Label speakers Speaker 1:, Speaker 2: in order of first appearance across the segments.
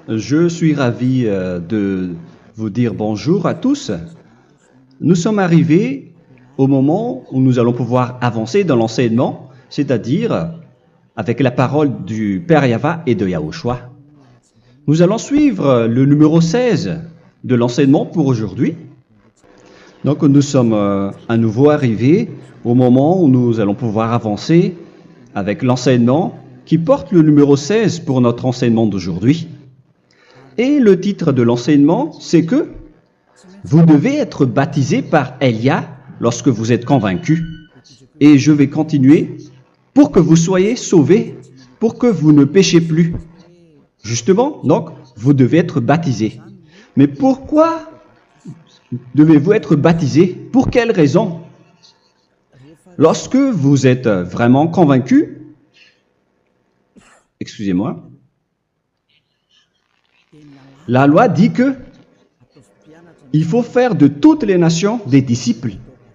Speaker 1: Je suis ravi de vous dire bonjour à tous. Nous sommes arrivés au moment où nous allons pouvoir avancer dans l'enseignement, c'est-à-dire avec la parole du Père Yava et de Yahushua. Nous allons suivre le numéro 16 de l'enseignement pour aujourd'hui. Donc nous sommes à nouveau arrivés au moment où nous allons pouvoir avancer avec l'enseignement qui porte le numéro 16 pour notre enseignement d'aujourd'hui. Et le titre de l'enseignement, c'est que vous devez être baptisé par Elia lorsque vous êtes convaincu. Et je vais continuer pour que vous soyez sauvés, pour que vous ne péchez plus. Justement, donc, vous devez être baptisé. Mais pourquoi devez-vous être baptisé? Pour quelle raison? Lorsque vous êtes vraiment convaincu, excusez-moi, la loi dit que il faut faire de toutes les nations des disciples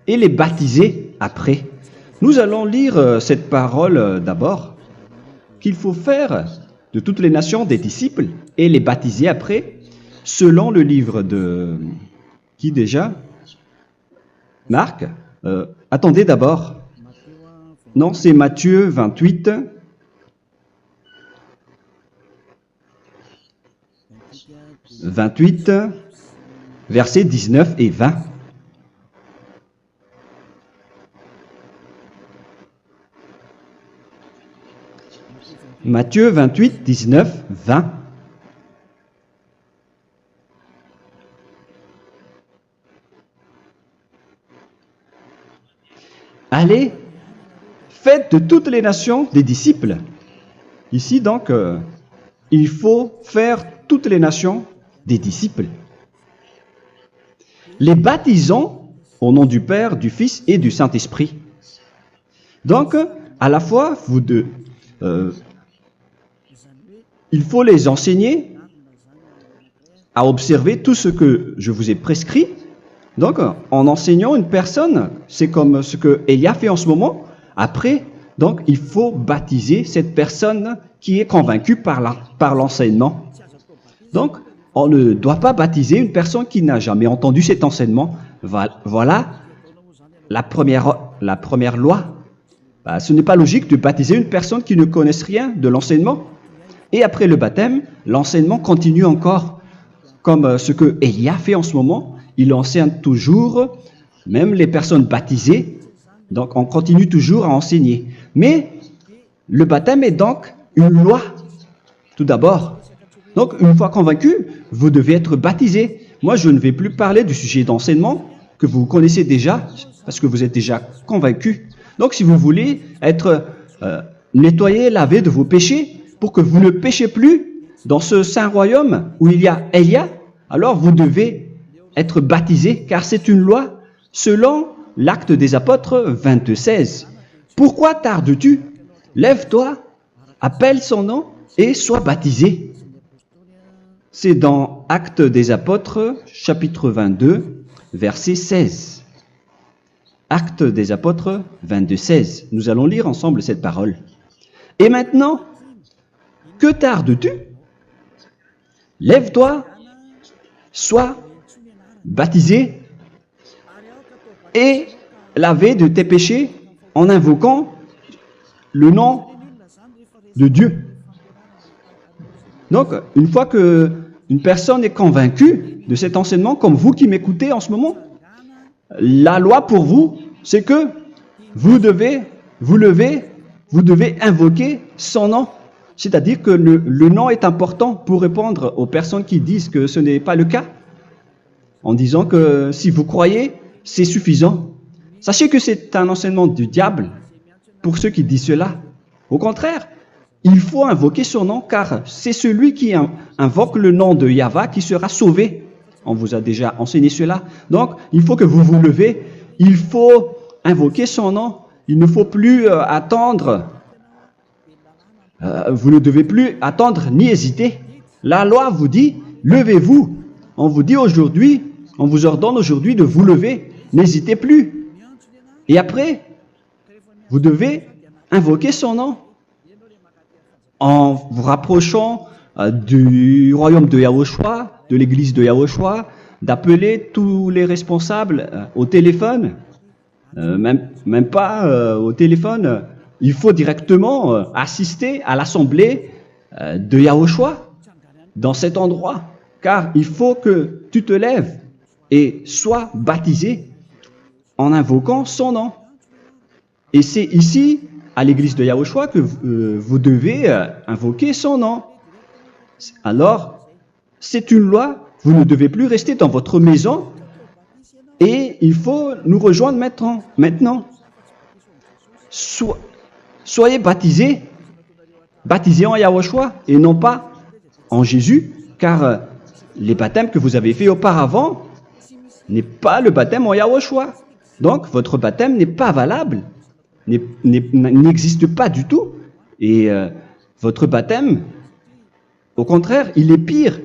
Speaker 1: et les baptiser après. Nous allons lire cette parole d'abord, qu'il faut faire de toutes les nations des disciples et les baptiser après, selon le livre de... Qui déjà? Marc. Attendez d'abord. Non, c'est Matthieu 28. Versets 19 et 20. Matthieu 28, 19, 20. Allez, faites de toutes les nations des disciples. Ici donc, il faut faire toutes les nations des disciples. Les baptisons au nom du Père, du Fils et du Saint-Esprit. Donc, à la fois, il faut les enseigner à observer tout ce que je vous ai prescrit. Donc, en enseignant une personne, c'est comme ce que Elia fait en ce moment. Après, donc, il faut baptiser cette personne qui est convaincue par l'enseignement. Donc, on ne doit pas baptiser une personne qui n'a jamais entendu cet enseignement. Voilà la première loi. Ce n'est pas logique de baptiser une personne qui ne connaisse rien de l'enseignement. Et après le baptême, l'enseignement continue encore, comme ce que Elia fait en ce moment. Il enseigne toujours, même les personnes baptisées. Donc, on continue toujours à enseigner. Mais le baptême est donc une loi, tout d'abord. Donc, une fois convaincu, vous devez être baptisé. Moi, je ne vais plus parler du sujet d'enseignement que vous connaissez déjà, parce que vous êtes déjà convaincu. Donc, si vous voulez être nettoyé, lavé de vos péchés, pour que vous ne péchez plus dans ce saint royaume où il y a Elia, alors vous devez être baptisé, car c'est une loi selon l'Acte des Apôtres 22:16. Pourquoi tardes-tu? Lève-toi, appelle son nom et sois baptisé. C'est dans Actes des Apôtres, chapitre 22, verset 16. Actes des Apôtres 22:16. Nous allons lire ensemble cette parole. Et maintenant, que tardes-tu? Lève-toi, sois baptisé et lavé de tes péchés en invoquant le nom de Dieu. Donc, une fois qu'une personne est convaincue de cet enseignement, comme vous qui m'écoutez en ce moment, la loi pour vous, c'est que vous devez invoquer son nom. C'est-à-dire que le nom est important pour répondre aux personnes qui disent que ce n'est pas le cas, en disant que si vous croyez, c'est suffisant. Sachez que c'est un enseignement du diable pour ceux qui disent cela. Au contraire, il faut invoquer son nom, car c'est celui qui invoque le nom de Yahva qui sera sauvé. On vous a déjà enseigné cela. Donc, il faut que vous vous levez, il faut invoquer son nom. Il ne faut plus attendre. Vous ne devez plus attendre ni hésiter. La loi vous dit, levez-vous. On vous dit aujourd'hui, on vous ordonne aujourd'hui de vous lever. N'hésitez plus. Et après, vous devez invoquer son nom en vous rapprochant du royaume de Yahushua, de l'église de Yahushua, d'appeler tous les responsables au téléphone, même pas au téléphone. Il faut directement assister à l'assemblée de Yahushua dans cet endroit, car il faut que tu te lèves et sois baptisé en invoquant son nom. Et c'est ici, à l'église de Yahushua, que vous devez invoquer son nom. Alors, c'est une loi, vous ne devez plus rester dans votre maison et il faut nous rejoindre maintenant. Soyez baptisés en Yahushua et non pas en Jésus, car les baptêmes que vous avez faits auparavant n'est pas le baptême en Yahushua. Donc, votre baptême n'est pas valable, n'existe pas du tout. Et votre baptême, au contraire, il est pire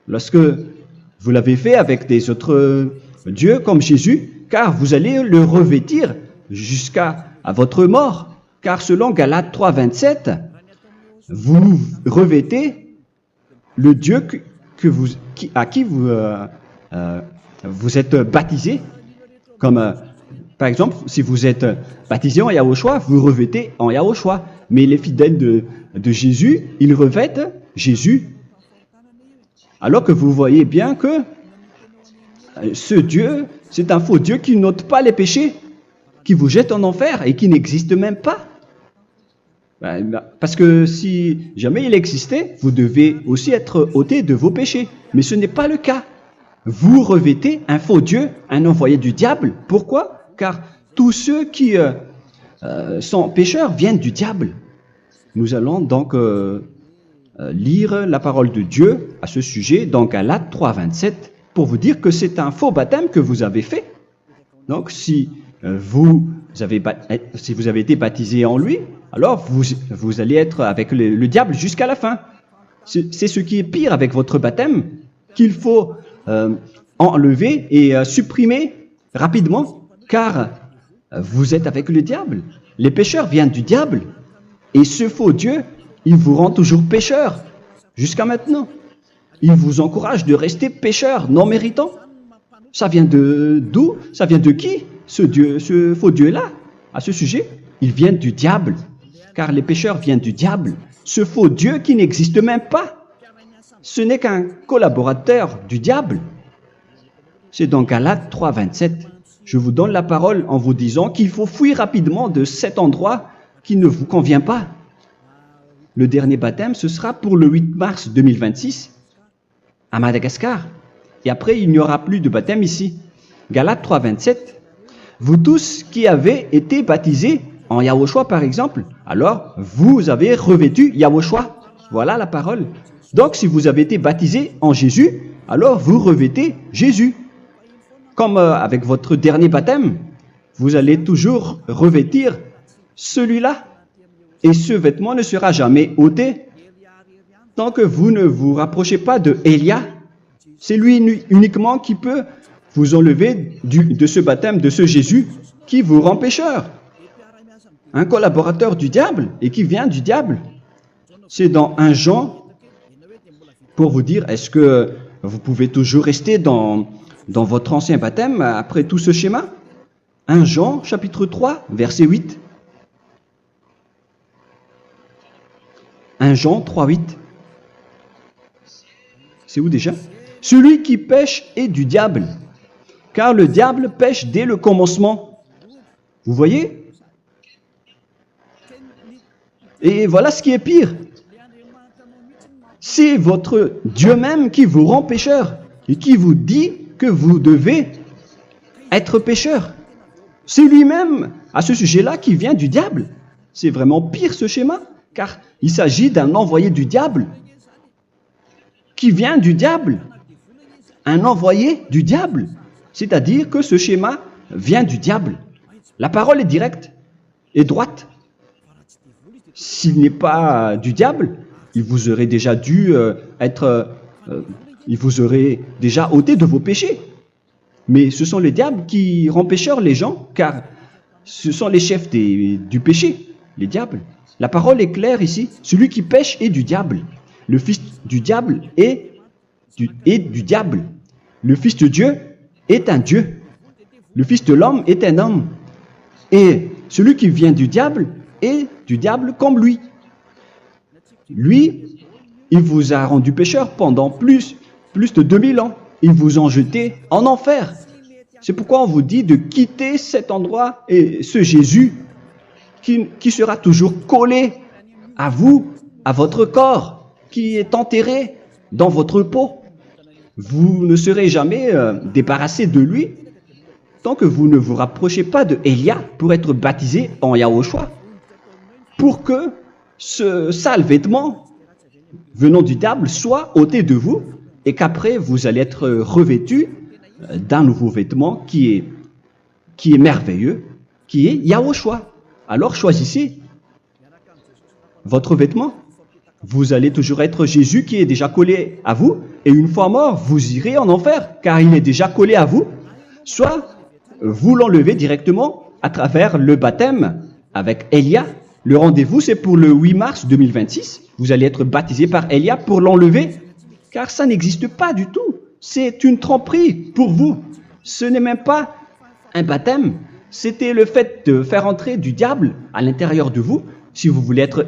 Speaker 1: lorsque vous l'avez fait avec des autres dieux comme Jésus, car vous allez le revêtir jusqu'à votre mort. Car selon Galates 3, 27, vous revêtez le Dieu à qui vous êtes baptisé. Comme par exemple, si vous êtes baptisé en Yahushua, vous revêtez en Yahushua. Mais les fidèles de Jésus, ils revêtent Jésus. Alors que vous voyez bien que ce Dieu, c'est un faux Dieu qui n'ôte pas les péchés, qui vous jette en enfer et qui n'existe même pas. Parce que si jamais il existait, vous devez aussi être ôté de vos péchés. Mais ce n'est pas le cas. Vous revêtez un faux Dieu, un envoyé du diable. Pourquoi? Car tous ceux qui sont pécheurs viennent du diable. Nous allons donc lire la parole de Dieu à ce sujet, dans Galates 3, 27, pour vous dire que c'est un faux baptême que vous avez fait. Donc, si vous avez été baptisé en lui, alors vous allez être avec le diable jusqu'à la fin. C'est ce qui est pire avec votre baptême, qu'il faut enlever et supprimer rapidement, car vous êtes avec le diable. Les pécheurs viennent du diable, et ce faux Dieu, il vous rend toujours pécheur, jusqu'à maintenant. Il vous encourage de rester pécheur, non méritant. Ça vient d'où? Ça vient de qui, ce faux Dieu-là? À ce sujet, il vient du diable, car les pécheurs viennent du diable. Ce faux Dieu qui n'existe même pas, ce n'est qu'un collaborateur du diable. C'est dans Galates 3, 27. Je vous donne la parole en vous disant qu'il faut fuir rapidement de cet endroit qui ne vous convient pas. Le dernier baptême, ce sera pour le 8 mars 2026 à Madagascar. Et après, il n'y aura plus de baptême ici. Galates 3, 27. Vous tous qui avez été baptisés en Yahushua, par exemple, alors vous avez revêtu Yahushua. Voilà la parole. Donc, si vous avez été baptisés en Jésus, alors vous revêtez Jésus. Comme avec votre dernier baptême, vous allez toujours revêtir celui-là. Et ce vêtement ne sera jamais ôté tant que vous ne vous rapprochez pas de Élia. C'est lui uniquement qui peut vous enlever de ce baptême, de ce Jésus qui vous rend pécheur. Un collaborateur du diable et qui vient du diable. C'est dans 1 Jean, pour vous dire, est-ce que vous pouvez toujours rester dans votre ancien baptême après tout ce schéma? 1 Jean, chapitre 3, verset 8. 1 Jean 3, 8. C'est où déjà? Celui qui pêche est du diable, car le diable pêche dès le commencement. Vous voyez? Et voilà ce qui est pire. C'est votre Dieu même qui vous rend pécheur et qui vous dit que vous devez être pécheur. C'est lui-même, à ce sujet-là, qui vient du diable. C'est vraiment pire ce schéma, car il s'agit d'un envoyé du diable qui vient du diable. Un envoyé du diable. C'est-à-dire que ce schéma vient du diable. La parole est directe et droite. S'il n'est pas du diable, il vous aurait déjà dû il vous aurait déjà ôté de vos péchés. Mais ce sont les diables qui rendent pécheurs les gens, car ce sont les chefs du péché, les diables. La parole est claire ici. Celui qui pêche est du diable. le fils du diable est du diable. Le fils de Dieu est un Dieu. Le fils de l'homme est un homme. Et celui qui vient du diable est du diable comme lui. Lui, il vous a rendu pécheur pendant plus de 2000 ans. Il vous a jeté en enfer. C'est pourquoi on vous dit de quitter cet endroit et ce Jésus qui sera toujours collé à vous, à votre corps, qui est enterré dans votre peau. Vous ne serez jamais débarrassé de lui tant que vous ne vous rapprochez pas de Élia pour être baptisé en Yahushua, pour que ce sale vêtement venant du diable soit ôté de vous et qu'après vous allez être revêtu d'un nouveau vêtement qui est merveilleux, qui est Yahushua. Alors choisissez votre vêtement. Vous allez toujours être Jésus qui est déjà collé à vous, et une fois mort, vous irez en enfer, car il est déjà collé à vous. Soit vous l'enlevez directement à travers le baptême avec Élia. Le rendez-vous, c'est pour le 8 mars 2026. Vous allez être baptisé par Élia pour l'enlever, car ça n'existe pas du tout. C'est une tromperie pour vous. Ce n'est même pas un baptême. C'était le fait de faire entrer du diable à l'intérieur de vous. Si vous voulez être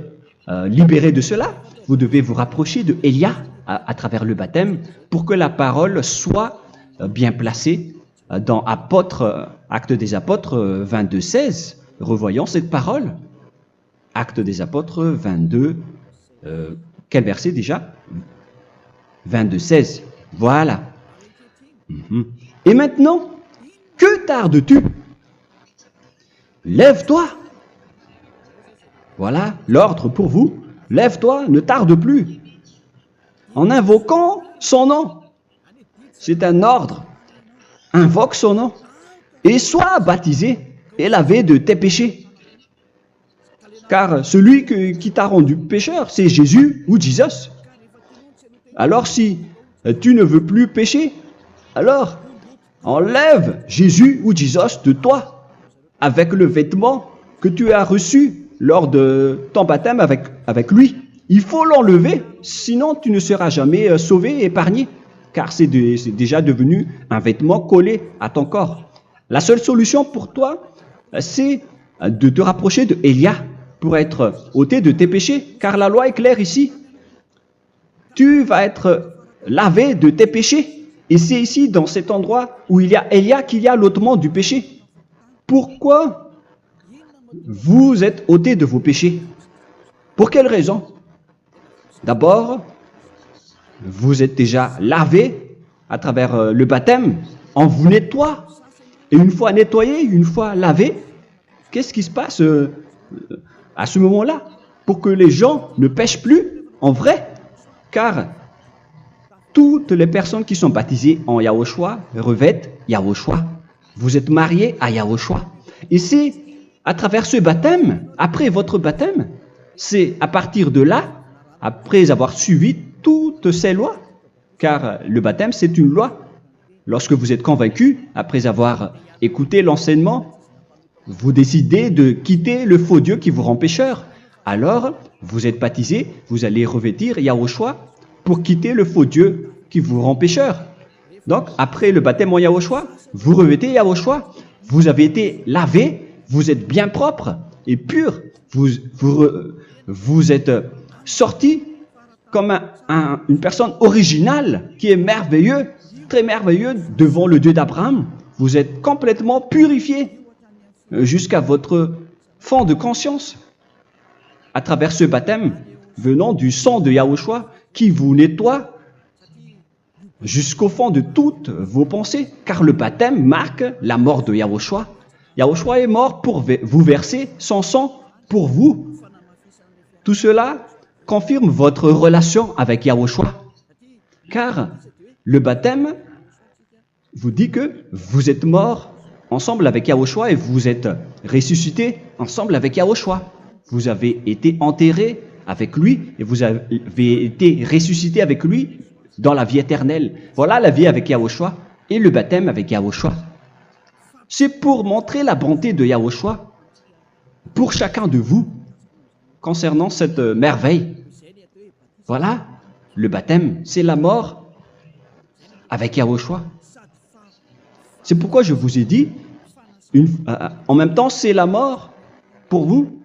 Speaker 1: libéré de cela, vous devez vous rapprocher de Élia à travers le baptême pour que la parole soit bien placée dans Actes des Apôtres 22:16. Revoyons cette parole. Actes des Apôtres 22, quel verset déjà? 22:16. Voilà. Et maintenant, que tardes-tu? Lève-toi. Voilà l'ordre pour vous. Lève-toi, ne tarde plus. En invoquant son nom. C'est un ordre. Invoque son nom. Et sois baptisé et lavé de tes péchés. Car celui qui t'a rendu pécheur, c'est Jésus ou Jesus. Alors si tu ne veux plus pécher, alors enlève Jésus ou Jesus de toi avec le vêtement que tu as reçu lors de ton baptême avec lui. Il faut l'enlever, sinon tu ne seras jamais sauvé, épargné, car c'est déjà devenu un vêtement collé à ton corps. La seule solution pour toi, c'est de te rapprocher de Élia pour être ôté de tes péchés, car la loi est claire ici. Tu vas être lavé de tes péchés, et c'est ici, dans cet endroit où il y a Élia, qu'il y a l'ôtement du péché. Pourquoi vous êtes ôté de vos péchés? Pour quelle raison? D'abord, vous êtes déjà lavé à travers le baptême. On vous nettoie. Et une fois nettoyé, une fois lavé, qu'est-ce qui se passe à ce moment-là? Pour que les gens ne pêchent plus en vrai. Car toutes les personnes qui sont baptisées en Yahushua revêtent Yahushua. Vous êtes mariés à Yahushua. Et c'est à travers ce baptême, après votre baptême, c'est à partir de là, après avoir suivi toutes ces lois, car le baptême c'est une loi. Lorsque vous êtes convaincu, après avoir écouté l'enseignement, vous décidez de quitter le faux Dieu qui vous rend pécheur. Alors, vous êtes baptisé, vous allez revêtir Yahushua pour quitter le faux Dieu qui vous rend pécheur. Donc, après le baptême en Yahushua, vous revêtez Yahushua. Vous avez été lavé, vous êtes bien propre et pur. Vous êtes sorti comme une personne originale qui est merveilleux, très merveilleux devant le Dieu d'Abraham. Vous êtes complètement purifié jusqu'à votre fond de conscience à travers ce baptême venant du sang de Yahushua qui vous nettoie jusqu'au fond de toutes vos pensées, car le baptême marque la mort de Yahushua. Yahushua est mort pour vous verser son sang pour vous. Tout cela confirme votre relation avec Yahushua, car le baptême vous dit que vous êtes mort ensemble avec Yahushua et vous êtes ressuscité ensemble avec Yahushua. Vous avez été enterré avec lui et vous avez été ressuscité avec lui dans la vie éternelle. Voilà la vie avec Yahushua et le baptême avec Yahushua. C'est pour montrer la bonté de Yahushua pour chacun de vous concernant cette merveille. Voilà le baptême, c'est la mort avec Yahushua. C'est pourquoi je vous ai dit, en même temps, c'est la mort pour vous.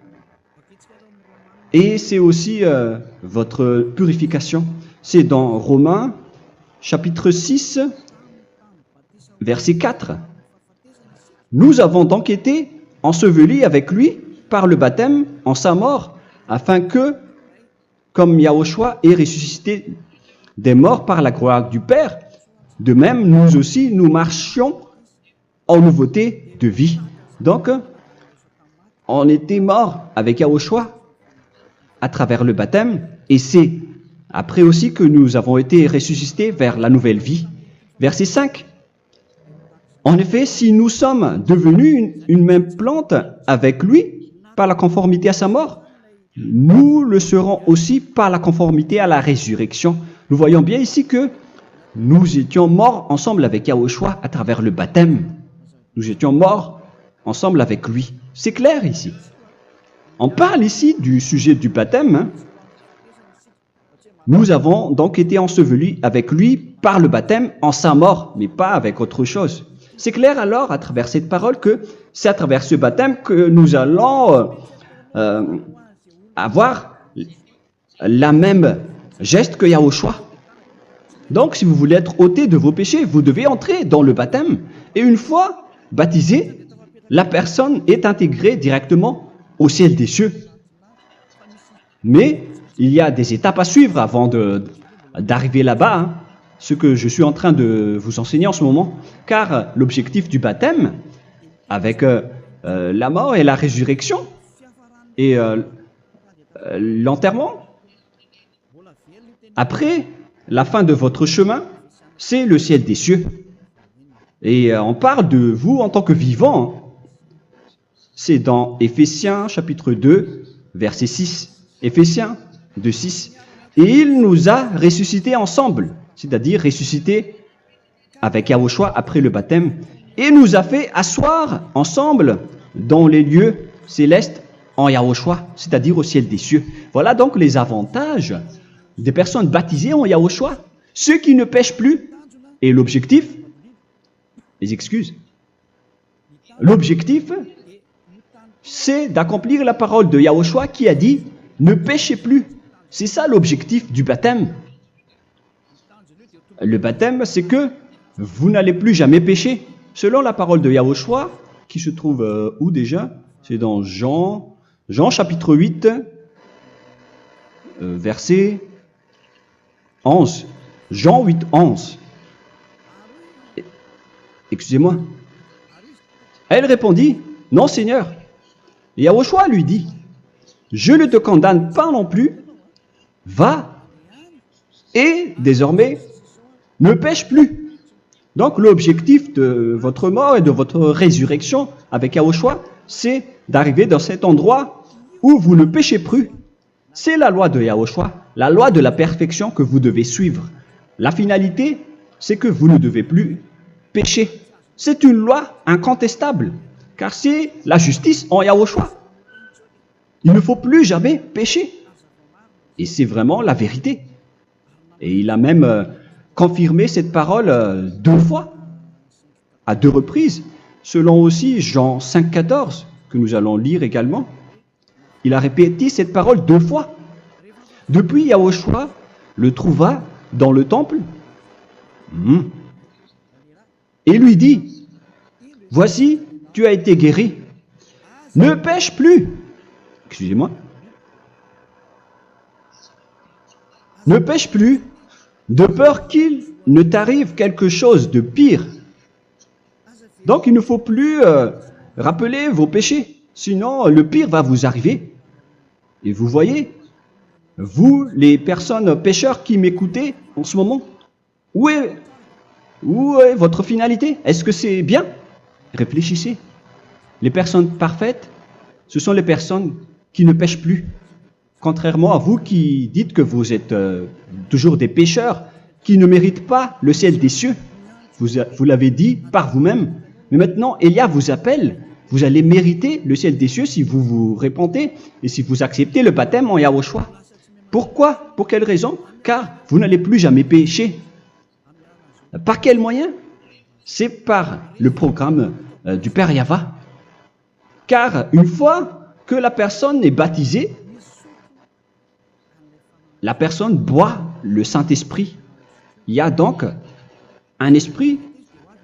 Speaker 1: Et c'est aussi votre purification. C'est dans Romains, chapitre 6, verset 4. Nous avons donc été ensevelis avec lui par le baptême en sa mort, afin que, comme Yahushua est ressuscité des morts par la gloire du Père, de même, nous aussi, nous marchions en nouveauté de vie. Donc, on était morts avec Yahushua à travers le baptême, et c'est après aussi que nous avons été ressuscités vers la nouvelle vie. Verset 5. En effet, si nous sommes devenus une même plante avec lui par la conformité à sa mort, nous le serons aussi par la conformité à la résurrection. Nous voyons bien ici que nous étions morts ensemble avec Yahushua à travers le baptême. Nous étions morts ensemble avec lui. C'est clair ici. On parle ici du sujet du baptême. Hein. Nous avons donc été ensevelis avec lui par le baptême en sa mort, mais pas avec autre chose. C'est clair alors à travers cette parole que c'est à travers ce baptême que nous allons avoir la même geste que Yahushua. Donc si vous voulez être ôté de vos péchés, vous devez entrer dans le baptême. Et une fois baptisé, la personne est intégrée directement au ciel des cieux. Mais il y a des étapes à suivre avant d'arriver là-bas, hein, ce que je suis en train de vous enseigner en ce moment, car l'objectif du baptême, avec la mort et la résurrection, et l'enterrement, après la fin de votre chemin, c'est le ciel des cieux. Et on parle de vous en tant que vivant. C'est dans Éphésiens chapitre 2, verset 6. Éphésiens 2, 6. Et il nous a ressuscités ensemble, c'est-à-dire ressuscités avec Yahushua après le baptême, et nous a fait asseoir ensemble dans les lieux célestes en Yahushua, c'est-à-dire au ciel des cieux. Voilà donc les avantages des personnes baptisées en Yahushua, ceux qui ne pêchent plus. Et l'objectif, les excuses, l'objectif, c'est d'accomplir la parole de Yahushua qui a dit « Ne péchez plus ». C'est ça l'objectif du baptême. Le baptême, c'est que vous n'allez plus jamais pécher. Selon la parole de Yahushua, qui se trouve où déjà? C'est dans Jean chapitre 8, verset 11. Jean 8, 11. Excusez-moi. Elle répondit, « Non, Seigneur. » Et Yahushua lui dit, « Je ne te condamne pas non plus. Va et désormais ne pêche plus. » Donc l'objectif de votre mort et de votre résurrection avec Yahushua, c'est d'arriver dans cet endroit où vous ne péchez plus. C'est la loi de Yahushua, la loi de la perfection que vous devez suivre. La finalité, c'est que vous ne devez plus pécher. C'est une loi incontestable, car c'est la justice en Yahushua. Il ne faut plus jamais pécher. Et c'est vraiment la vérité. Et il a même confirmé cette parole 2 fois, à 2 reprises, selon aussi Jean 5, 14, que nous allons lire également. Il a répété cette parole 2 fois. Depuis, Yahushua le trouva dans le temple et lui dit, « Voici, tu as été guéri. Ne pêche plus. » Excusez-moi. Ne pêche plus, de peur qu'il ne t'arrive quelque chose de pire. Donc, il ne faut plus rappeler vos péchés, sinon le pire va vous arriver. Et vous voyez, vous, les personnes pécheurs qui m'écoutez en ce moment, où est votre finalité? Est-ce que c'est bien? Réfléchissez. Les personnes parfaites, ce sont les personnes qui ne pêchent plus. Contrairement à vous qui dites que vous êtes toujours des pécheurs, qui ne méritent pas le ciel des cieux. Vous l'avez dit par vous-même. Mais maintenant, Élia vous appelle. Vous allez mériter le ciel des cieux si vous vous repentez et si vous acceptez le baptême en Yahushua. Pourquoi? Pour quelle raison? car vous n'allez plus jamais pécher. Par quel moyen? C'est par le programme du Père Yahva. Car une fois que la personne est baptisée, la personne boit le Saint-Esprit. Il y a donc un esprit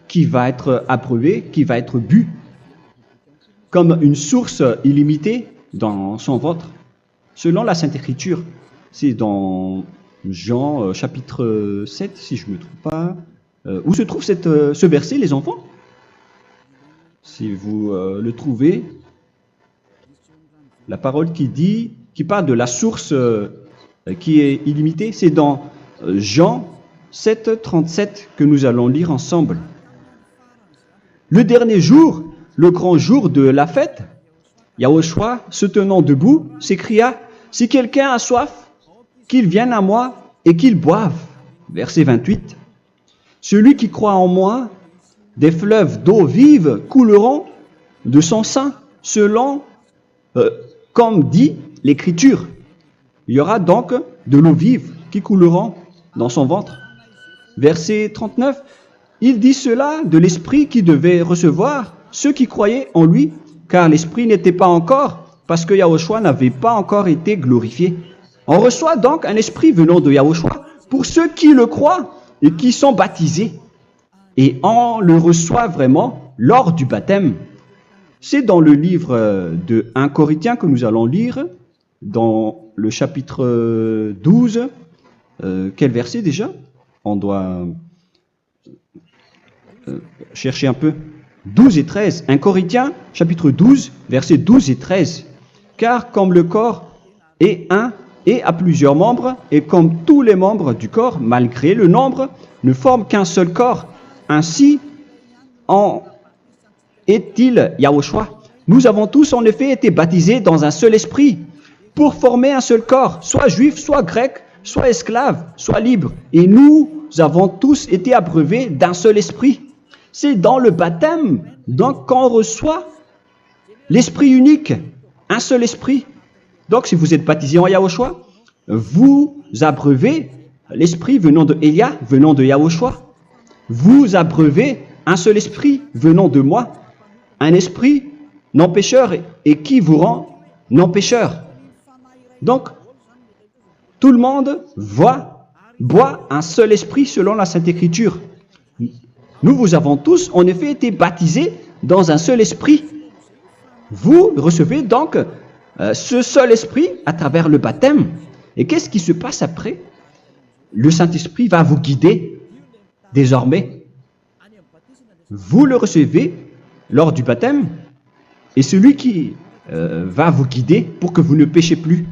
Speaker 1: qui va être approuvé, qui va être bu, comme une source illimitée dans son ventre, selon la Sainte Écriture. C'est dans Jean chapitre 7, si je ne me trompe pas. Où se trouve ce verset, les enfants? Si vous le trouvez, la parole qui parle de la source qui est illimitée, c'est dans Jean 7, 37 que nous allons lire ensemble. Le dernier jour, le grand jour de la fête, Yahushua, se tenant debout, s'écria, « Si quelqu'un a soif, qu'il vienne à moi et qu'il boive. » Verset 28. « Celui qui croit en moi, des fleuves d'eau vive couleront de son sein, selon, comme dit l'Écriture. » Il y aura donc de l'eau vive qui couleront dans son ventre. Verset 39. Il dit cela de l'Esprit qui devait recevoir ceux qui croyaient en lui, car l'Esprit n'était pas encore, parce que Yahushua n'avait pas encore été glorifié. On reçoit donc un Esprit venant de Yahushua pour ceux qui le croient et qui sont baptisés. Et on le reçoit vraiment lors du baptême. C'est dans le livre de 1 Corinthiens que nous allons lire, dans le chapitre 12. Quel verset déjà? On doit chercher un peu. 12 et 13. 1 Corinthiens, chapitre 12, versets 12 et 13. Car comme le corps est un et a plusieurs membres, et comme tous les membres du corps, malgré le nombre, ne forment qu'un seul corps, ainsi en est-il Yahushua. Nous avons tous en effet été baptisés dans un seul esprit, pour former un seul corps, soit juif, soit grec, soit esclave, soit libre. Et nous avons tous été abreuvés d'un seul esprit. C'est dans le baptême, donc, qu'on reçoit l'esprit unique, un seul esprit. Donc, si vous êtes baptisé en Yahushua, vous abreuvez l'esprit venant de Elia, venant de Yahushua. Vous abreuvez un seul esprit venant de moi, un esprit non pécheur et qui vous rend non pécheur. Donc, tout le monde boit un seul esprit selon la Sainte Écriture. Nous avons tous, en effet, été baptisés dans un seul esprit. Vous recevez donc ce seul esprit à travers le baptême. Et qu'est-ce qui se passe après? Le Saint-Esprit va vous guider désormais. Vous le recevez lors du baptême et celui qui va vous guider pour que vous ne péchez plus.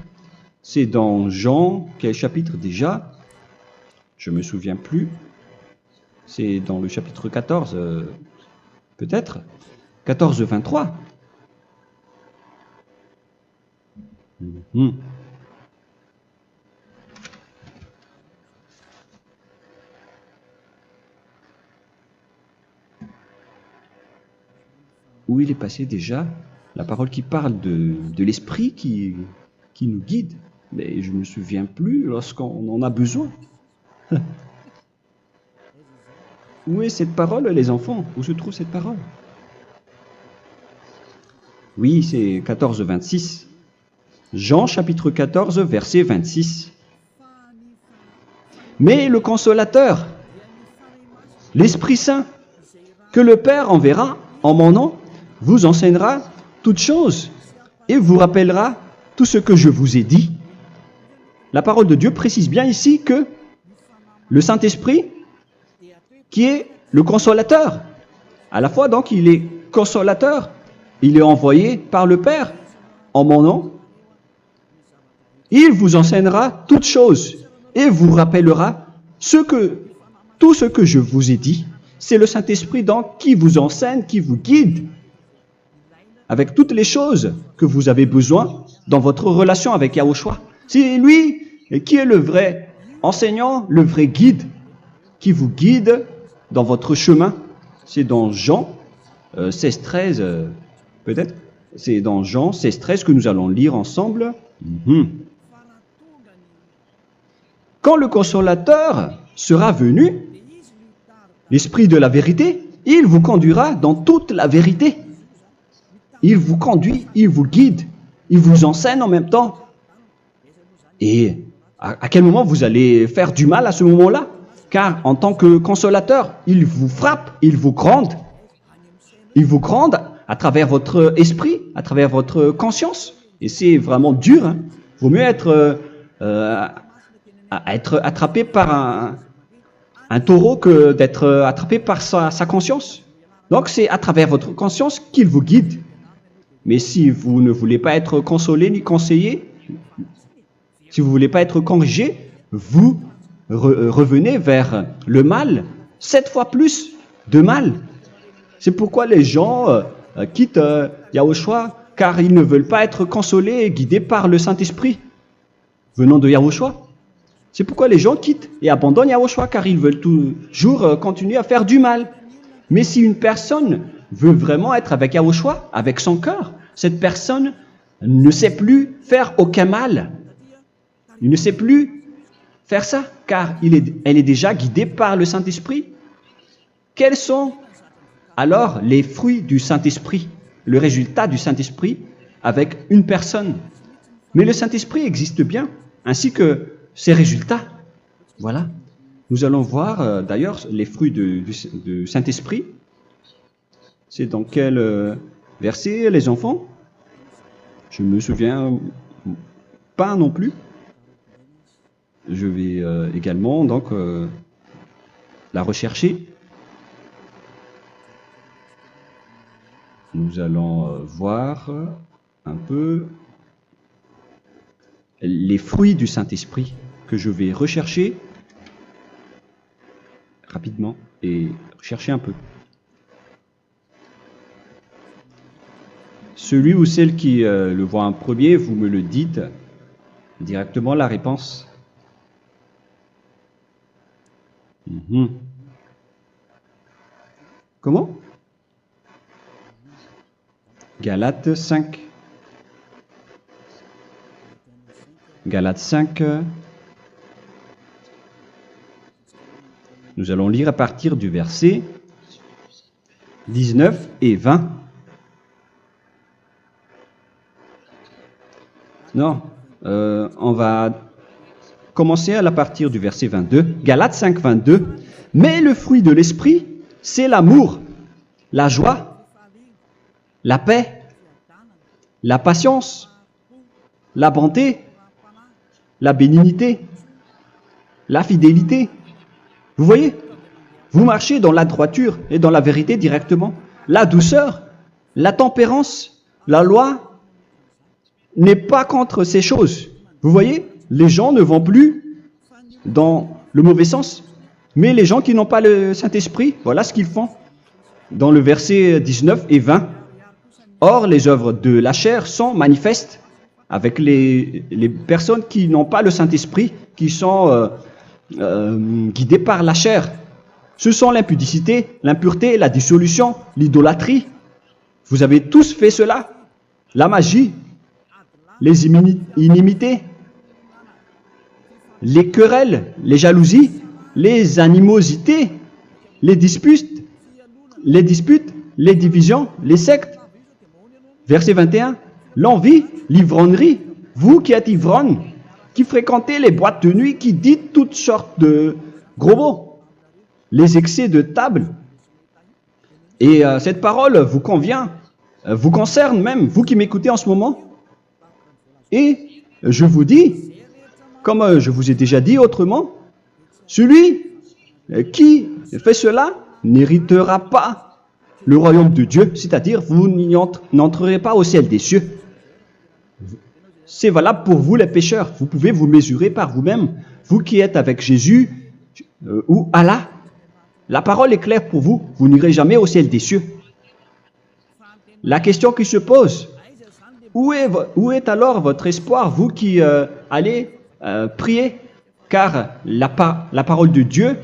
Speaker 1: C'est dans Jean, quel chapitre déjà? Je ne me souviens plus. C'est dans le chapitre 14, peut-être. 14, 23. Où il est passé déjà? La parole qui parle de l'esprit qui nous guide. Mais je ne me souviens plus lorsqu'on en a besoin. Où est cette parole, les enfants? Où se trouve cette parole? Oui, c'est 14, 26. Jean, chapitre 14, verset 26. Mais le Consolateur, l'Esprit Saint, que le Père enverra en mon nom, vous enseignera toutes choses et vous rappellera tout ce que je vous ai dit. La parole de Dieu précise bien ici que le Saint-Esprit, qui est le consolateur, à la fois donc il est consolateur, il est envoyé par le Père en mon nom, il vous enseignera toutes choses et vous rappellera tout ce que je vous ai dit. C'est le Saint-Esprit donc qui vous enseigne, qui vous guide avec toutes les choses que vous avez besoin dans votre relation avec Yahushua. C'est lui qui est le vrai enseignant, le vrai guide, qui vous guide dans votre chemin. C'est dans Jean 16, 13, peut-être. C'est dans Jean 16, 13 que nous allons lire ensemble. Quand le consolateur sera venu, l'Esprit de la vérité, il vous conduira dans toute la vérité. Il vous conduit, il vous guide, il vous enseigne en même temps. Et à quel moment vous allez faire du mal à ce moment-là? Car en tant que consolateur, il vous frappe, il vous gronde. Il vous gronde à travers votre esprit, à travers votre conscience. Et c'est vraiment dur. Hein. Il vaut mieux être attrapé par un taureau que d'être attrapé par sa conscience. Donc c'est à travers votre conscience qu'il vous guide. Mais si vous ne voulez pas être consolé ni conseillé, si vous ne voulez pas être corrigé, vous revenez vers le mal, 7 fois plus de mal. C'est pourquoi les gens quittent Yahushua, car ils ne veulent pas être consolés et guidés par le Saint-Esprit venant de Yahushua. C'est pourquoi les gens quittent et abandonnent Yahushua, car ils veulent toujours continuer à faire du mal. Mais si une personne veut vraiment être avec Yahushua, avec son cœur, cette personne ne sait plus faire aucun mal. Il ne sait plus faire ça, car elle est déjà guidée par le Saint-Esprit. Quels sont alors les fruits du Saint-Esprit, le résultat du Saint-Esprit avec une personne? Mais le Saint-Esprit existe bien, ainsi que ses résultats. Voilà. Nous allons voir d'ailleurs les fruits du Saint-Esprit. C'est dans quel verset, les enfants? Je ne me souviens pas non plus. Je vais également donc la rechercher. Nous allons voir un peu les fruits du Saint-Esprit que je vais rechercher rapidement et rechercher un peu. Celui ou celle qui le voit en premier, vous me le dites directement la réponse. Comment? Galates 5. Galates 5. Nous allons lire à partir du verset 19 et 20. Non, on va commencer à partir du verset 22. Galates 5, 22. Mais le fruit de l'esprit, c'est l'amour, la joie, la paix, la patience, la bonté, la bénignité, la fidélité. Vous voyez? Vous marchez dans la droiture et dans la vérité directement. La douceur, la tempérance, la loi n'est pas contre ces choses. Vous voyez? Les gens ne vont plus dans le mauvais sens. Mais les gens qui n'ont pas le Saint-Esprit, voilà ce qu'ils font. Dans le verset 19 et 20. Or, les œuvres de la chair sont manifestes avec les personnes qui n'ont pas le Saint-Esprit, qui sont guidées par la chair. Ce sont l'impudicité, l'impureté, la dissolution, l'idolâtrie. Vous avez tous fait cela. La magie, les inimités, les querelles, les jalousies, les animosités, les disputes, les divisions, les sectes. Verset 21, l'envie, l'ivrognerie, vous qui êtes ivrognes, qui fréquentez les boîtes de nuit, qui dites toutes sortes de gros mots, les excès de table. Et cette parole vous convient, vous concerne même, vous qui m'écoutez en ce moment. Et je vous dis, comme je vous ai déjà dit autrement, celui qui fait cela n'héritera pas le royaume de Dieu, c'est-à-dire vous n'entrerez pas au ciel des cieux. C'est valable pour vous les pécheurs. Vous pouvez vous mesurer par vous-même, vous qui êtes avec Jésus ou Allah. La parole est claire pour vous, vous n'irez jamais au ciel des cieux. La question qui se pose, où est alors votre espoir, vous qui allez prier? Car la parole de Dieu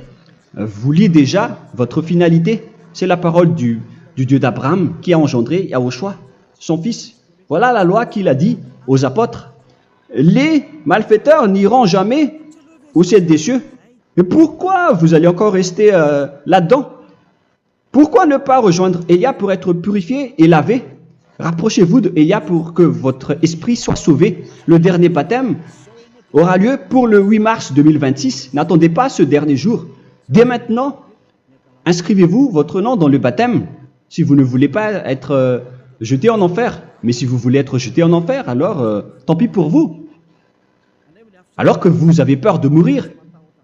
Speaker 1: vous lit déjà votre finalité. C'est la parole du Dieu d'Abraham qui a engendré Yahushua, son fils. Voilà la loi qu'il a dit aux apôtres. Les malfaiteurs n'iront jamais au ciel des cieux. Mais pourquoi vous allez encore rester là-dedans? Pourquoi ne pas rejoindre Élia pour être purifié et lavé? Rapprochez-vous d'Élia pour que votre esprit soit sauvé. Le dernier baptême aura lieu pour le 8 mars 2026. N'attendez pas ce dernier jour. Dès maintenant, inscrivez-vous votre nom dans le baptême si vous ne voulez pas être jeté en enfer. Mais si vous voulez être jeté en enfer, alors tant pis pour vous. Alors que vous avez peur de mourir,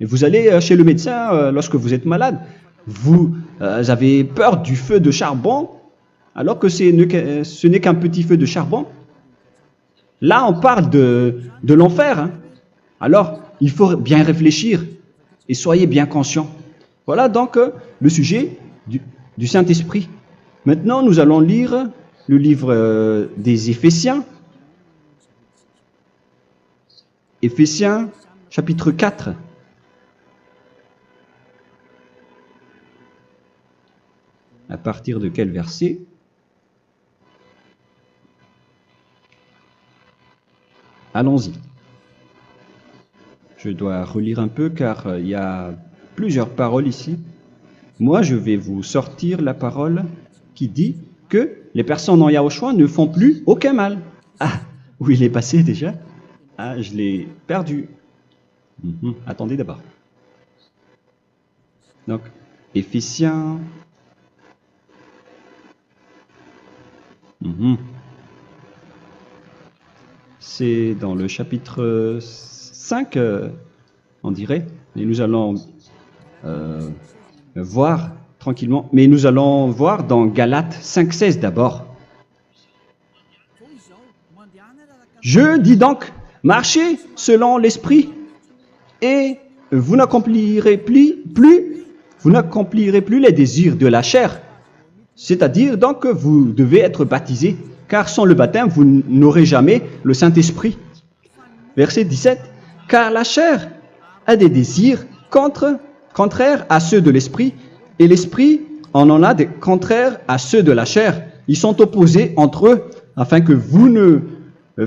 Speaker 1: et vous allez chez le médecin lorsque vous êtes malade, vous avez peur du feu de charbon, alors que ce n'est qu'un petit feu de charbon. Là, on parle de l'enfer. Hein. Alors, il faut bien réfléchir et soyez bien conscients. Voilà donc le sujet du Saint-Esprit. Maintenant, nous allons lire le livre des Éphésiens. Éphésiens, chapitre 4. À partir de quel verset? Allons-y. Je dois relire un peu car il y a plusieurs paroles ici. Moi, je vais vous sortir la parole qui dit que les personnes en Yahushua ne font plus aucun mal. Ah, où il est passé déjà? Ah, je l'ai perdu. Attendez d'abord. Donc, Éphésiens. C'est dans le chapitre 5, on dirait. Et nous allons voir tranquillement. Mais nous allons voir dans Galates 5,16 d'abord. Je dis donc, marchez selon l'esprit, et vous n'accomplirez plus les désirs de la chair. C'est-à-dire donc que vous devez être baptisé, car sans le baptême, vous n'aurez jamais le Saint-Esprit. Verset 17. Car la chair a des désirs contraires à ceux de l'esprit, et l'esprit en a des contraires à ceux de la chair. Ils sont opposés entre eux, afin que vous ne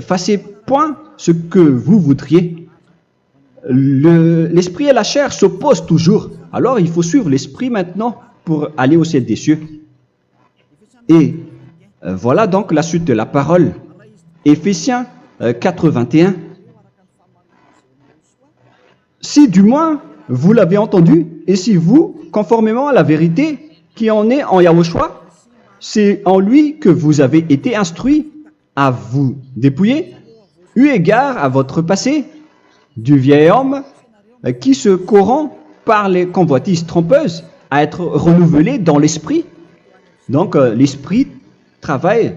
Speaker 1: fassiez point ce que vous voudriez. L'esprit et la chair s'opposent toujours. Alors il faut suivre l'esprit maintenant pour aller au ciel des cieux. Et voilà donc la suite de la parole. Éphésiens 4:21. Si du moins vous l'avez entendu, et si vous, conformément à la vérité qui en est en Yahushua, c'est en lui que vous avez été instruits à vous dépouiller, eu égard à votre passé, du vieil homme qui se corrompt par les convoitises trompeuses, à être renouvelé dans l'esprit. Donc l'esprit travaille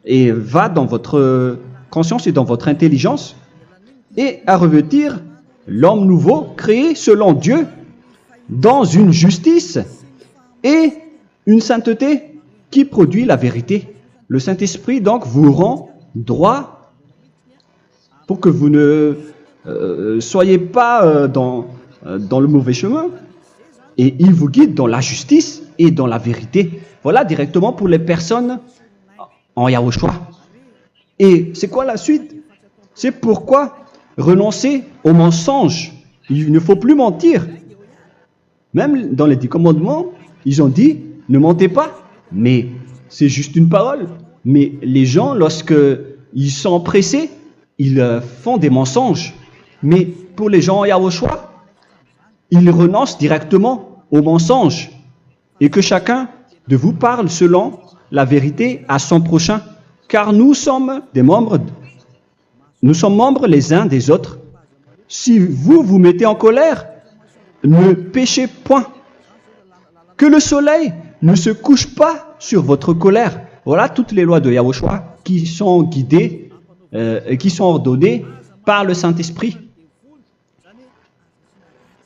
Speaker 1: et va dans votre conscience et dans votre intelligence, et à revêtir l'homme nouveau créé selon Dieu dans une justice et une sainteté qui produit la vérité. Le Saint-Esprit donc vous rend droit pour que vous ne soyez pas dans le mauvais chemin, et il vous guide dans la justice et dans la vérité. Voilà directement pour les personnes en Yahushua. Et c'est quoi la suite? C'est pourquoi renoncer au mensonge. Il ne faut plus mentir. Même dans les 10 commandements, ils ont dit ne mentez pas. Mais c'est juste une parole. Mais les gens, lorsque ils sont pressés, ils font des mensonges. Mais pour les gens en Yahushua, ils renoncent directement au mensonge. Et que chacun de vous parle selon la vérité à son prochain. Car nous sommes membres les uns des autres. Si vous vous mettez en colère, ne péchez point. Que le soleil ne se couche pas sur votre colère. Voilà toutes les lois de Yahushua qui sont guidées et qui sont ordonnées par le Saint-Esprit.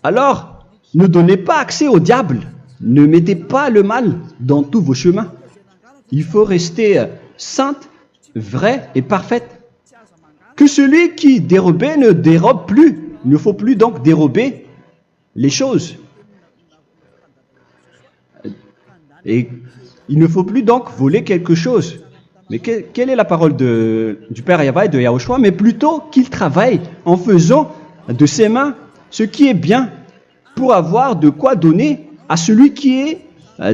Speaker 1: Alors, ne donnez pas accès au diable. Ne mettez pas le mal dans tous vos chemins. Il faut rester sainte, vraie et parfaite. Que celui qui dérobait ne dérobe plus. Il ne faut plus donc dérober les choses. Et il ne faut plus donc voler quelque chose. Mais quelle est la parole du Père Yahweh et de Yahushua? Mais plutôt qu'il travaille en faisant de ses mains ce qui est bien pour avoir de quoi donner à celui qui est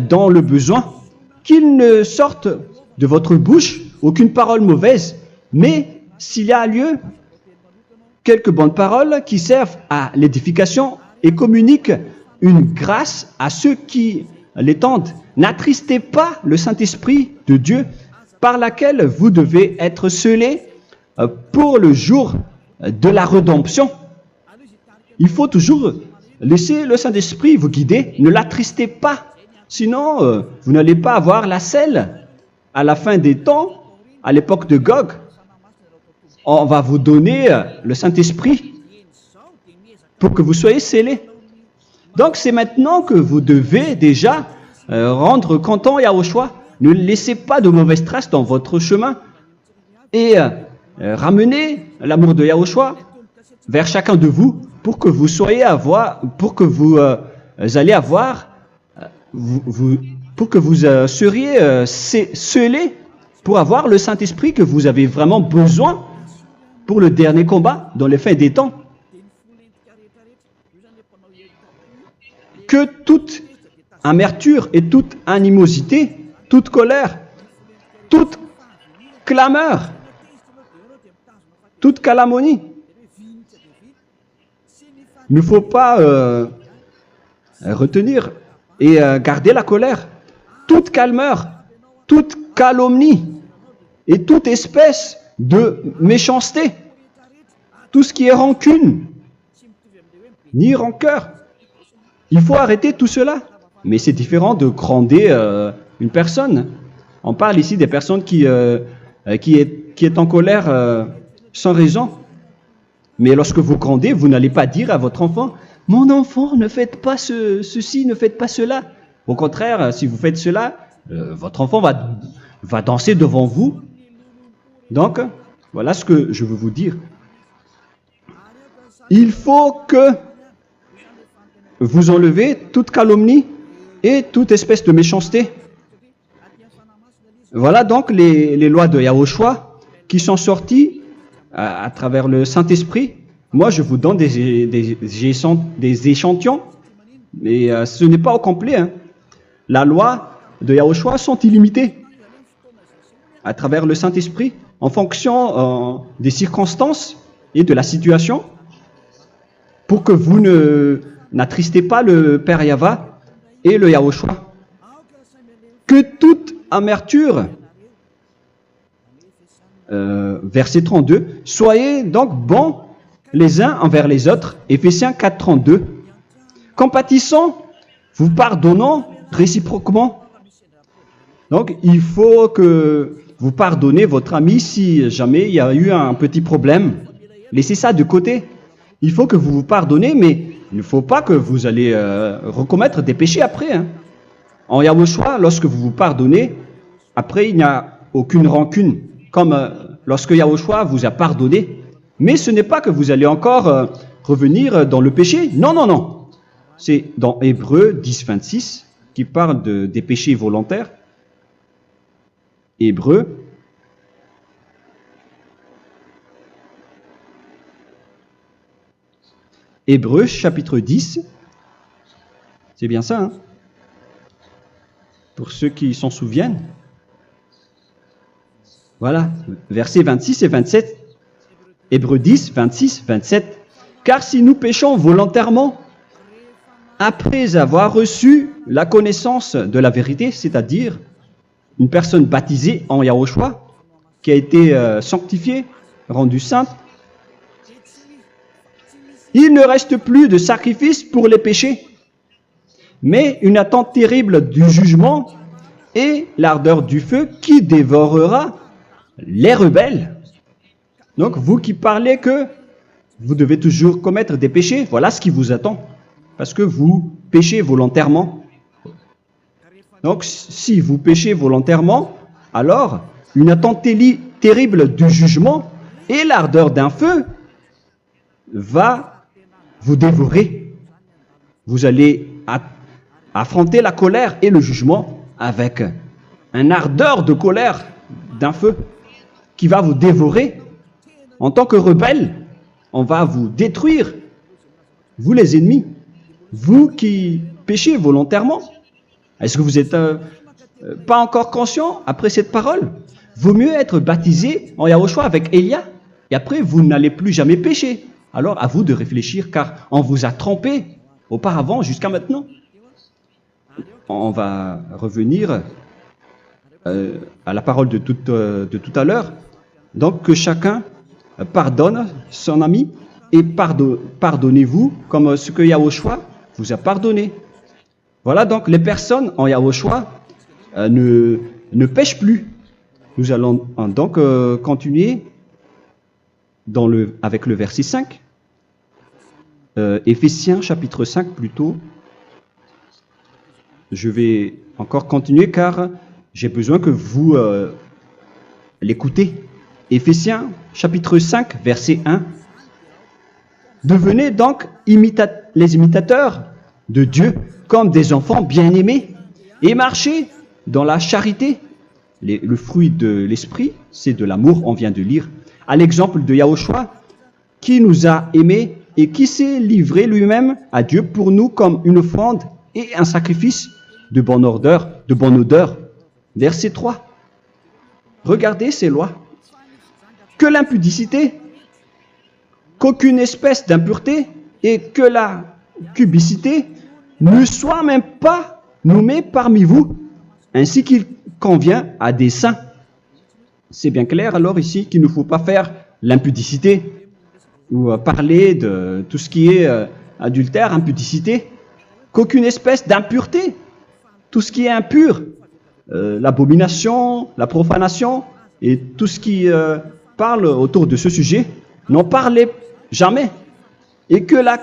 Speaker 1: dans le besoin. Qu'il ne sorte de votre bouche aucune parole mauvaise, mais s'il y a lieu, quelques bonnes paroles qui servent à l'édification et communiquent une grâce à ceux qui l'étendent. N'attristez pas le Saint-Esprit de Dieu par laquelle vous devez être scellés pour le jour de la rédemption. Il faut toujours laisser le Saint-Esprit vous guider. Ne l'attristez pas, sinon vous n'allez pas avoir la selle. À la fin des temps, à l'époque de Gog, on va vous donner le Saint-Esprit pour que vous soyez scellés. Donc c'est maintenant que vous devez déjà rendre content Yahushua. Ne laissez pas de mauvaises traces dans votre chemin et ramenez l'amour de Yahushua vers chacun de vous pour que vous soyez pour que vous seriez scellés pour avoir le Saint-Esprit que vous avez vraiment besoin pour le dernier combat dans les fins des temps. Que toute amertume et toute animosité, toute colère, toute clameur, toute calomnie, il ne faut pas retenir et garder la colère. Toute calmeur, toute calomnie et toute espèce de méchanceté, tout ce qui est rancune, ni rancœur. Il faut arrêter tout cela. Mais c'est différent de gronder une personne. On parle ici des personnes qui est en colère sans raison. Mais lorsque vous grondez, vous n'allez pas dire à votre enfant « Mon enfant, ne faites pas ceci, ne faites pas cela ». Au contraire, si vous faites cela, votre enfant va danser devant vous. Donc, voilà ce que je veux vous dire. Il faut que vous enlevez toute calomnie et toute espèce de méchanceté. Voilà donc les lois de Yahushua qui sont sorties à travers le Saint-Esprit. Moi, je vous donne des échantillons, mais ce n'est pas au complet. Hein. La loi de Yahushua sont illimitées à travers le Saint-Esprit en fonction des circonstances et de la situation pour que vous n'attristez pas le Père Yahva et le Yahushua. Que toute amertume, verset 32, soyez donc bons les uns envers les autres, Éphésiens 4, 32, compatissant, vous pardonnant réciproquement. Donc, il faut que vous pardonnez votre ami si jamais il y a eu un petit problème. Laissez ça de côté. Il faut que vous vous pardonnez, mais il ne faut pas que vous allez recommettre des péchés après. Hein. En Yahushua, lorsque vous vous pardonnez, après il n'y a aucune rancune, comme lorsque Yahushua vous a pardonné. Mais ce n'est pas que vous allez encore revenir dans le péché. Non, non, non. C'est dans Hébreux 10, 26 qui parle des péchés volontaires. Hébreux. Hébreux, chapitre 10. C'est bien ça, hein? Pour ceux qui s'en souviennent. Voilà, versets 26 et 27. Hébreux 10, 26, 27. Car si nous péchons volontairement, après avoir reçu la connaissance de la vérité, c'est-à-dire une personne baptisée en Yahushua, qui a été sanctifiée, rendue sainte, il ne reste plus de sacrifice pour les péchés, mais une attente terrible du jugement et l'ardeur du feu qui dévorera les rebelles. Donc, vous qui parlez que vous devez toujours commettre des péchés, voilà ce qui vous attend, parce que vous péchez volontairement. Donc, si vous péchez volontairement, alors une attente terrible du jugement et l'ardeur d'un feu va vous dévorer. Vous allez affronter la colère et le jugement avec une ardeur de colère d'un feu qui va vous dévorer. En tant que rebelle, on va vous détruire vous les ennemis, vous qui péchez volontairement. Est-ce que vous n'êtes pas encore conscient après cette parole? Vaut mieux être baptisé en Yahushua avec Elia, et après vous n'allez plus jamais pécher. Alors à vous de réfléchir, car on vous a trompé auparavant jusqu'à maintenant. On va revenir à la parole de tout à l'heure. Donc que chacun pardonne son ami et pardonnez-vous comme ce que Yahushua vous a pardonné. Voilà donc les personnes en Yahushua ne pêchent plus. Nous allons donc continuer avec le verset 5. Éphésiens chapitre 5 plutôt. Je vais encore continuer car j'ai besoin que vous l'écoutez. Éphésiens chapitre 5 verset 1. Devenez donc les imitateurs de Dieu comme des enfants bien-aimés et marchez dans la charité. Le fruit de l'esprit, c'est de l'amour, on vient de lire, à l'exemple de Yahushua qui nous a aimés et qui s'est livré lui-même à Dieu pour nous comme une offrande et un sacrifice de bonne odeur. Verset 3. Regardez ces lois. Que l'impudicité, qu'aucune espèce d'impureté et que la cubicité ne soit même pas nommée parmi vous, ainsi qu'il convient à des saints. C'est bien clair alors ici qu'il ne faut pas faire l'impudicité ou parler de tout ce qui est adultère, impudicité, qu'aucune espèce d'impureté, tout ce qui est impur, l'abomination, la profanation et tout ce qui parle autour de ce sujet, n'en parlez jamais. Et que la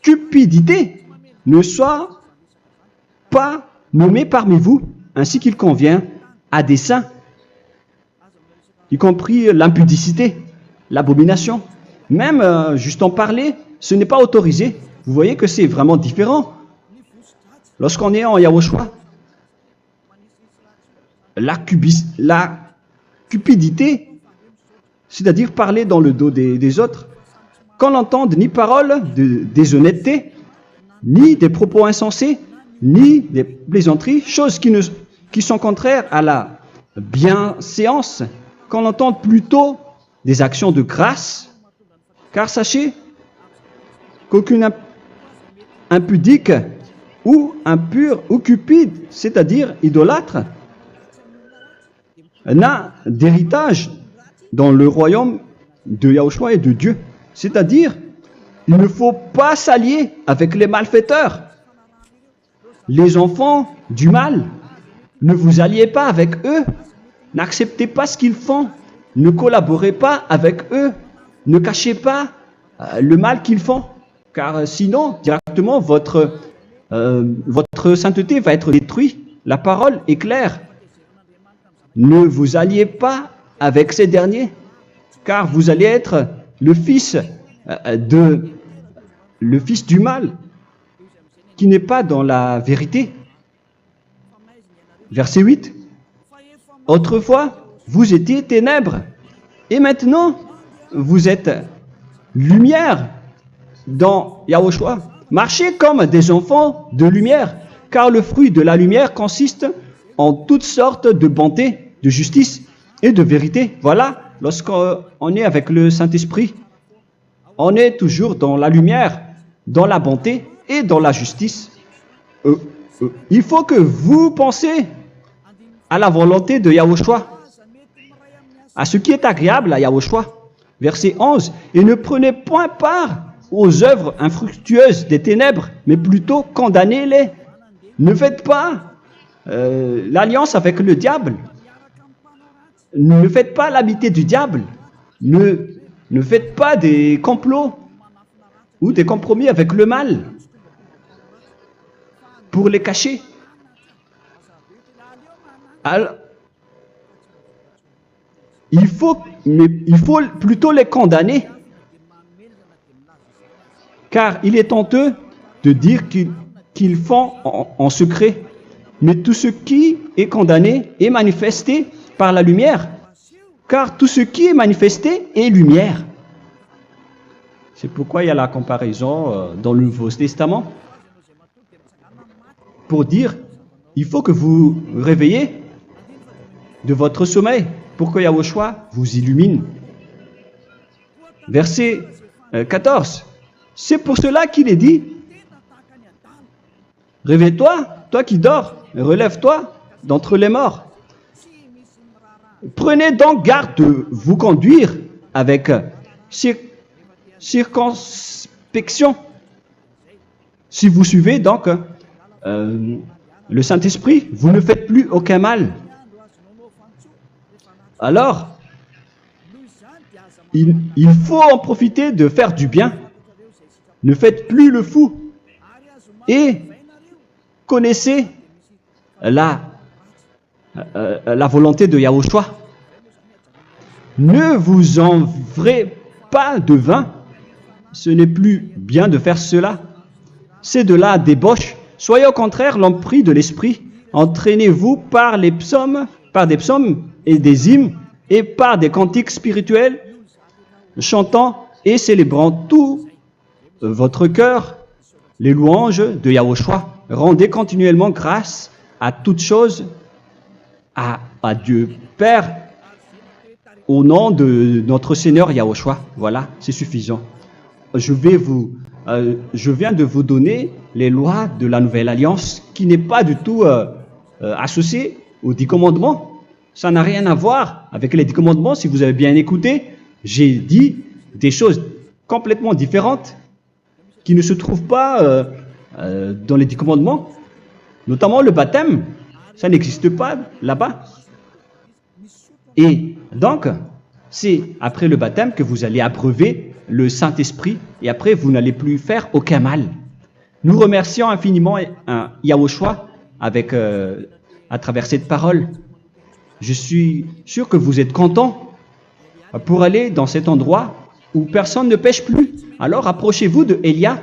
Speaker 1: cupidité ne soit pas nommée parmi vous, ainsi qu'il convient à des saints, y compris l'impudicité, l'abomination. Même juste en parler, ce n'est pas autorisé. Vous voyez que c'est vraiment différent. Lorsqu'on est en Yahushua, la cupidité, c'est-à-dire parler dans le dos des autres, qu'on n'entende ni parole de déshonnêteté, ni des propos insensés, ni des plaisanteries, choses qui sont contraires à la bienséance, qu'on entende plutôt des actions de grâce, car sachez qu'aucune impudique ou impure ou cupide, c'est-à-dire idolâtre, n'a d'héritage dans le royaume de Yahushua et de Dieu. C'est-à-dire, il ne faut pas s'allier avec les malfaiteurs. Les enfants du mal, ne vous alliez pas avec eux. N'acceptez pas ce qu'ils font. Ne collaborez pas avec eux. Ne cachez pas le mal qu'ils font. Car sinon, directement, votre sainteté va être détruite. La parole est claire. Ne vous alliez pas avec ces derniers, car vous allez être le fils du mal, qui n'est pas dans la vérité. Verset 8. Autrefois, vous étiez ténèbres, et maintenant, vous êtes lumière dans Yahushua. Marchez comme des enfants de lumière, car le fruit de la lumière consiste en toutes sortes de bonté, de justice et de vérité. Voilà, lorsqu'on est avec le Saint-Esprit, on est toujours dans la lumière, dans la bonté et dans la justice. Il faut que vous pensiez à la volonté de Yahushua, à ce qui est agréable à Yahushua. Verset 11. Et ne prenez point part aux œuvres infructueuses des ténèbres, mais plutôt condamnez-les. Ne faites pas l'alliance avec le diable. Ne faites pas l'amitié du diable. Ne faites pas des complots ou des compromis avec le mal pour les cacher. Alors, il faut plutôt les condamner, car il est honteux de dire qu'ils font en secret. Mais tout ce qui est condamné est manifesté par la lumière, car tout ce qui est manifesté est lumière. C'est pourquoi il y a la comparaison dans le Nouveau Testament pour dire, il faut que vous réveillez de votre sommeil pour que Yahushua vous illumine. Verset 14. C'est pour cela qu'il est dit, réveille-toi, toi qui dors, relève-toi d'entre les morts. Prenez donc garde de vous conduire avec circonspection. Si vous suivez donc le Saint-Esprit, vous ne faites plus aucun mal. Alors, il faut en profiter de faire du bien. Ne faites plus le fou. Et connaissez la volonté de Yahushua. Ne vous envrez pas de vin. Ce n'est plus bien de faire cela. C'est de la débauche. Soyez au contraire l'empris de l'esprit. Entraînez-vous par des psaumes et des hymnes et par des cantiques spirituels, chantant et célébrant tout votre cœur les louanges de Yahushua. Rendez continuellement grâce à toutes choses à Dieu Père au nom de notre Seigneur Yahushua. Voilà, c'est suffisant. Je viens de vous donner les lois de la Nouvelle Alliance qui n'est pas du tout associée aux 10 commandements. Ça n'a rien à voir avec les 10 commandements. Si vous avez bien écouté, j'ai dit des choses complètement différentes qui ne se trouvent pas dans les 10 commandements. Notamment le baptême, ça n'existe pas là-bas. Et donc, c'est après le baptême que vous allez abreuver le Saint-Esprit et après vous n'allez plus faire aucun mal. Nous remercions infiniment Yahushua à travers cette parole. Je suis sûr que vous êtes contents pour aller dans cet endroit où personne ne pêche plus. Alors approchez-vous de Élia,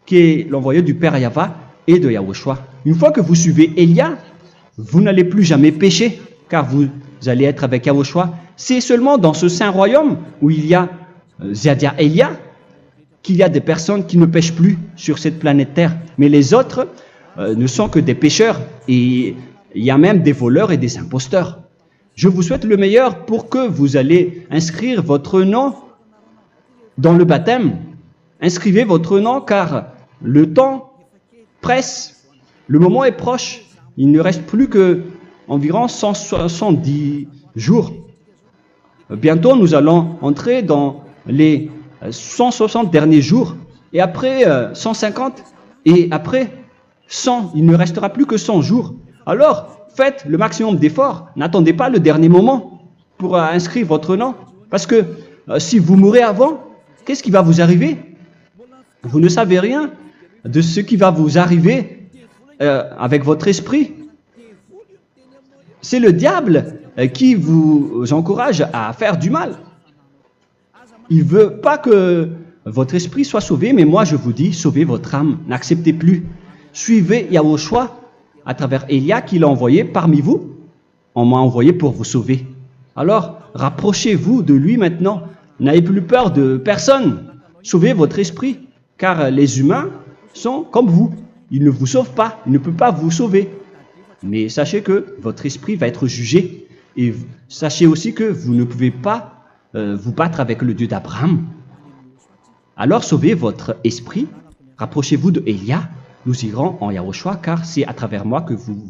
Speaker 1: qui est l'envoyé du Père Yahva et de Yahushua. Une fois que vous suivez Élia, vous n'allez plus jamais pécher, car vous allez être avec Yahushua. C'est seulement dans ce saint royaume où il y a Ziadia Elia qu'il y a des personnes qui ne pêchent plus sur cette planète Terre. Mais les autres ne sont que des pécheurs et il y a même des voleurs et des imposteurs. Je vous souhaite le meilleur pour que vous allez inscrire votre nom dans le baptême. Inscrivez votre nom car le temps presse, le moment est proche. Il ne reste plus que environ 170 jours. Bientôt, nous allons entrer dans les 160 derniers jours, et après 150, et après 100. Il ne restera plus que 100 jours. Alors, faites le maximum d'efforts. N'attendez pas le dernier moment pour inscrire votre nom. Parce que si vous mourrez avant, qu'est-ce qui va vous arriver? Vous ne savez rien de ce qui va vous arriver avec votre esprit. C'est le diable qui vous encourage à faire du mal. Il ne veut pas que votre esprit soit sauvé, mais moi je vous dis, sauvez votre âme, n'acceptez plus. Suivez Yahushua à travers Élia qu'il a envoyé parmi vous. On m'a envoyé pour vous sauver. Alors, rapprochez-vous de lui maintenant. N'ayez plus peur de personne. Sauvez votre esprit, car les humains sont comme vous. Ils ne vous sauvent pas, ils ne peuvent pas vous sauver. Mais sachez que votre esprit va être jugé. Et sachez aussi que vous ne pouvez pas vous battre avec le Dieu d'Abraham. Alors sauvez votre esprit, rapprochez-vous de Élia, nous irons en Yahushua, car c'est à travers moi que vous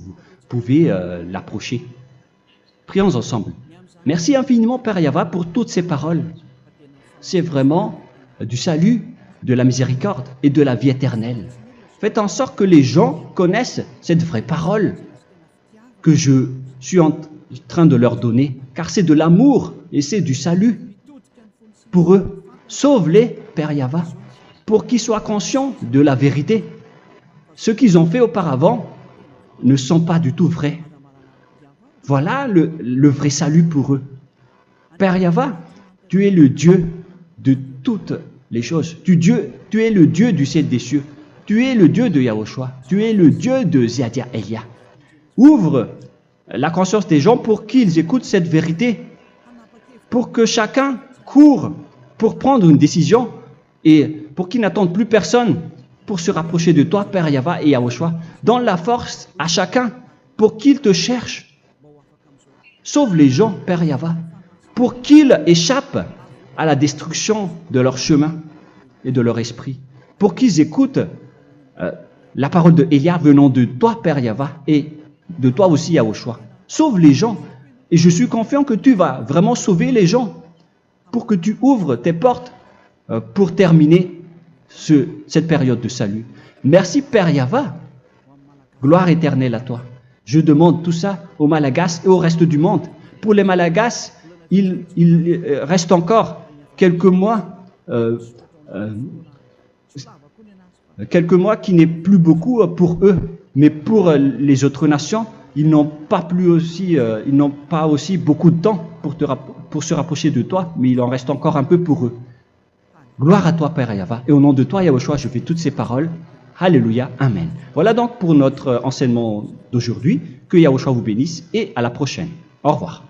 Speaker 1: pouvez l'approcher. Prions ensemble. Merci infiniment, Père Yahva, pour toutes ces paroles. C'est vraiment du salut, de la miséricorde et de la vie éternelle. Faites en sorte que les gens connaissent cette vraie parole que je suis en train de leur donner, car c'est de l'amour et c'est du salut pour eux. Sauve-les, Père Yahva, pour qu'ils soient conscients de la vérité. Ce qu'ils ont fait auparavant ne sont pas du tout vrais. Voilà le vrai salut pour eux. Père Yahva, tu es le Dieu de toutes les choses. Tu es le Dieu du ciel des cieux. Tu es le Dieu de Yahushua. Tu es le Dieu de Ziadia Elia. Ouvre la conscience des gens pour qu'ils écoutent cette vérité, pour que chacun court pour prendre une décision et pour qu'ils n'attendent plus personne pour se rapprocher de toi, Père Yahweh et Yahushua. Donne la force à chacun pour qu'ils te cherchent. Sauve les gens, Père Yahweh, pour qu'ils échappent à la destruction de leur chemin et de leur esprit, pour qu'ils écoutent la parole de Élia venant de toi, Père Yahweh, et de toi aussi, Yahushua. Sauve les gens, et je suis confiant que tu vas vraiment sauver les gens, pour que tu ouvres tes portes pour terminer cette période de salut. Merci, Père Yahweh. Gloire éternelle à toi. Je demande tout ça aux Malagasy et au reste du monde. Pour les Malagasy, il reste encore quelques mois qui n'est plus beaucoup pour eux, mais pour les autres nations, ils n'ont pas aussi beaucoup de temps pour se rapprocher de toi, mais il en reste encore un peu pour eux. Gloire à toi, Père Yahweh, et au nom de toi, Yahushua, je fais toutes ces paroles. Alléluia, Amen. Voilà donc pour notre enseignement d'aujourd'hui. Que Yahushua vous bénisse et à la prochaine. Au revoir.